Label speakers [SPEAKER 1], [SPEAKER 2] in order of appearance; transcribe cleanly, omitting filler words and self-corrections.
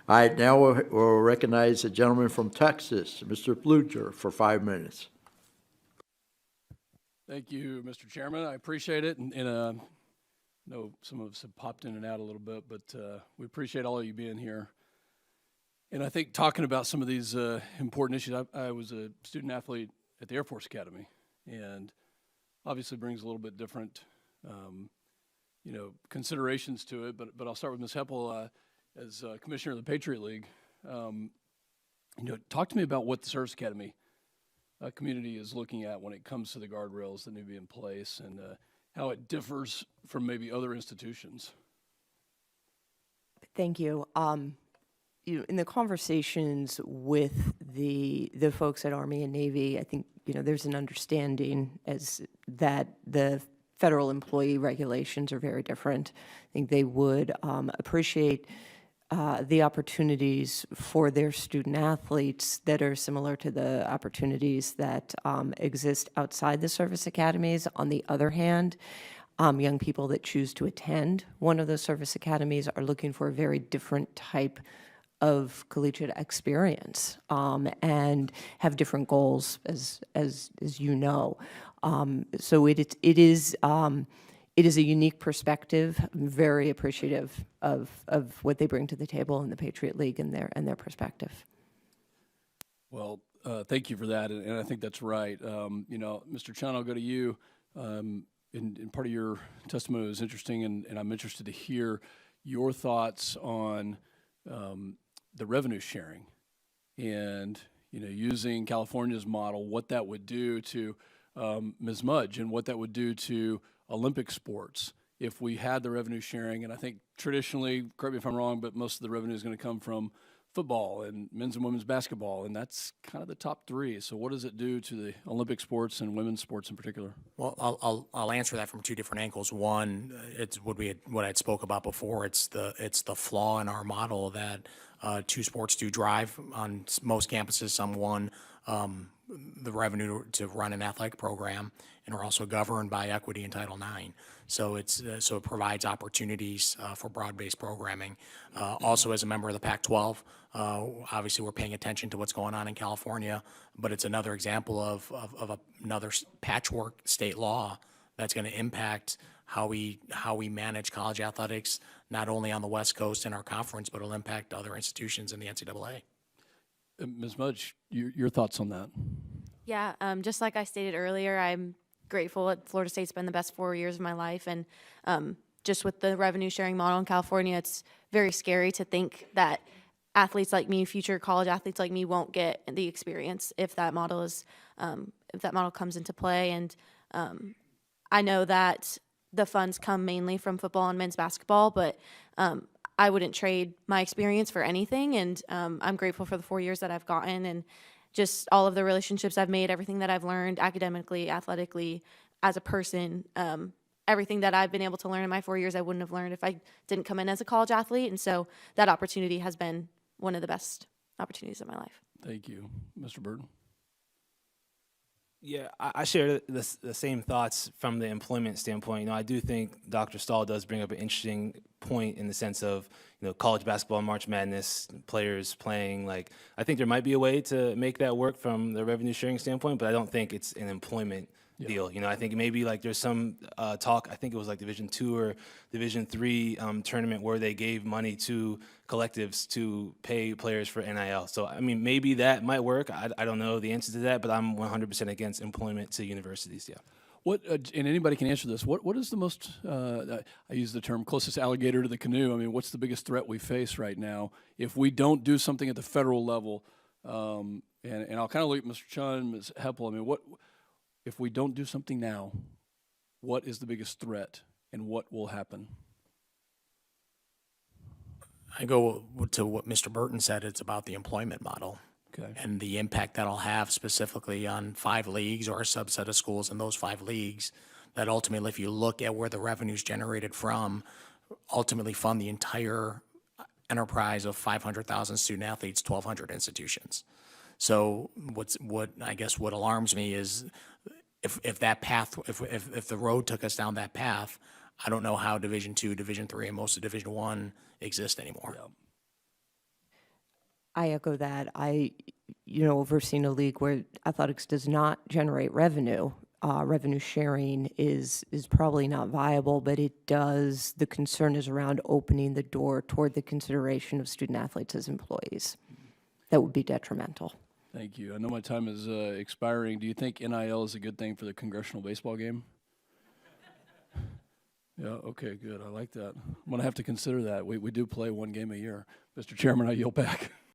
[SPEAKER 1] I now will recognize the gentleman from Texas, Mr. Pfluger, for 5 minutes.
[SPEAKER 2] Thank you, Mr. Chairman. I appreciate it. And I know some of us have popped in and out a little bit, but we appreciate all of you being here. And I think talking about some of these important issues, I was a student athlete at the Air Force Academy, and obviously brings a little bit different, considerations to it. But I'll start with Ms. Heppel as commissioner of the Patriot League. Talk to me about what the Service Academy community is looking at when it comes to the guardrails that need to be in place, and how it differs from maybe other institutions.
[SPEAKER 3] Thank you. In the conversations with the folks at Army and Navy, I think there's an understanding as that the federal employee regulations are very different. I think they would appreciate the opportunities for their student athletes that are similar to the opportunities that exist outside the service academies. On the other hand, young people that choose to attend one of those service academies are looking for a very different type of collegiate experience and have different goals, as you know. So it is a unique perspective. I'm very appreciative of what they bring to the table in the Patriot League and their perspective.
[SPEAKER 2] Well, thank you for that, and I think that's right. Mr. Chun, I'll go to you. And part of your testimony was interesting, and I'm interested to hear your thoughts on the revenue sharing and using California's model, what that would do to Ms. Mudge and what that would do to Olympic sports if we had the revenue sharing. And I think traditionally, correct me if I'm wrong, but most of the revenue is going to come from football and men's and women's basketball, and that's kind of the top three. So what does it do to the Olympic sports and women's sports in particular?
[SPEAKER 4] Well, I'll answer that from two different angles. One, it's what I'd spoke about before. It's the flaw in our model that two sports do drive on most campuses. Some won the revenue to run an athletic program, and we're also governed by equity in Title IX. So it provides opportunities for broad-based programming. Also, as a member of the Pac-12, obviously we're paying attention to what's going on in California, but it's another example of another patchwork state law that's going to impact how we manage college athletics, not only on the West Coast in our conference, but it'll impact other institutions in the NCAA.
[SPEAKER 2] Ms. Mudge, your thoughts on that?
[SPEAKER 5] Yeah, just like I stated earlier, I'm grateful that Florida State's been the best 4 years of my life, and just with the revenue sharing model in California, it's very scary to think that athletes like me, future college athletes like me, won't get the experience if that model comes into play. And I know that the funds come mainly from football and men's basketball, but I wouldn't trade my experience for anything, and I'm grateful for the 4 years that I've gotten, and just all of the relationships I've made, everything that I've learned academically, athletically, as a person, everything that I've been able to learn in my 4 years I wouldn't have learned if I didn't come in as a college athlete, and so that opportunity has been one of the best opportunities of my life.
[SPEAKER 2] Thank you. Mr. Burton?
[SPEAKER 6] Yeah, I share the same thoughts from the employment standpoint. I do think Dr. Stahl does bring up an interesting point in the sense of, college basketball, March Madness, players playing. I think there might be a way to make that work from the revenue sharing standpoint, but I don't think it's an employment deal. I think maybe there's some talk, I think it was Division II or Division III tournament where they gave money to collectives to pay players for NIL. So, maybe that might work. I don't know the answer to that, but I'm 100% against employment to universities, yeah.
[SPEAKER 2] What, and anybody can answer this, what is the most, I use the term closest alligator to the canoe? What's the biggest threat we face right now if we don't do something at the federal level? And I'll kind of look at Mr. Chun, Ms. Heppel. What if we don't do something now, what is the biggest threat and what will happen?
[SPEAKER 4] I go to what Mr. Burton said. It's about the employment model.
[SPEAKER 2] Okay.
[SPEAKER 4] And the impact that'll have specifically on 5 leagues or a subset of schools in those 5 leagues that ultimately, if you look at where the revenue's generated from, ultimately fund the entire enterprise of 500,000 student athletes, 1,200 institutions. So what alarms me is if that path, if the road took us down that path, I don't know how Division II, Division III, and most of Division I exist anymore.
[SPEAKER 3] I echo that. Overseeing a league where athletics does not generate revenue, revenue sharing is probably not viable, but it does, the concern is around opening the door toward the consideration of student athletes as employees. That would be detrimental.
[SPEAKER 2] Thank you. I know my time is expiring. Do you think NIL is a good thing for the congressional baseball game? Yeah, okay, good. I like that. I'm going to have to consider that. We do play one game a year. Mr. Chairman, I yield back.